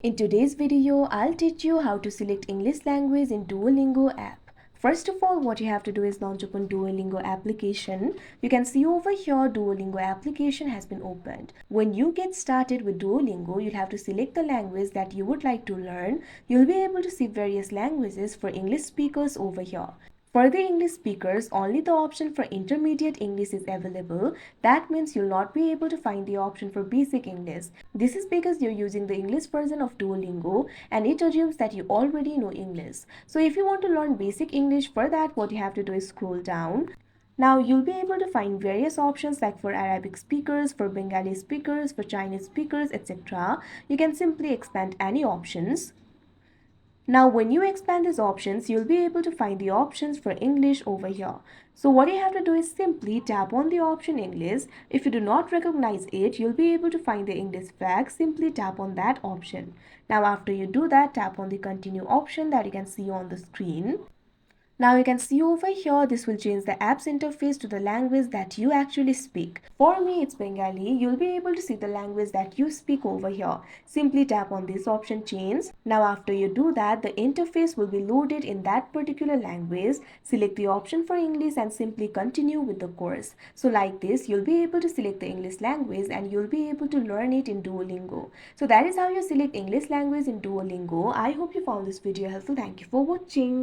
In today's video, I'll teach you how to select English language in Duolingo app. First of all, what you have to do is launch open Duolingo application. You can see over here Duolingo application has been opened. When you get started with Duolingo, you'll have to select the language that you would like to learn. You'll be able to see various languages for English speakers over here. For the English speakers, only the option for intermediate English is available. That means you'll not be able to find the option for basic English. This is because you're using the English version of Duolingo and it assumes that you already know English. So if you want to learn basic English, for that what you have to do is scroll down. Now you'll be able to find various options like for Arabic speakers, for Bengali speakers, for Chinese speakers, etc. You can simply expand any options. Now when you expand these options, you'll be able to find the options for English over here. So what you have to do is simply tap on the option English. If you do not recognize it, you'll be able to find the English flag. Simply tap on that option. Now after you do that, tap on the continue option that you can see on the screen. Now you can see over here, this will change the app's interface to the language that you actually speak. For me, it's Bengali. You'll be able to see the language that you speak over here. Simply tap on this option change. Now after you do that, the interface will be loaded in that particular language. Select the option for English and simply continue with the course. So like this, you'll be able to select the English language and you'll be able to learn it in Duolingo. So that is how you select English language in Duolingo. I hope you found this video helpful. Thank you for watching.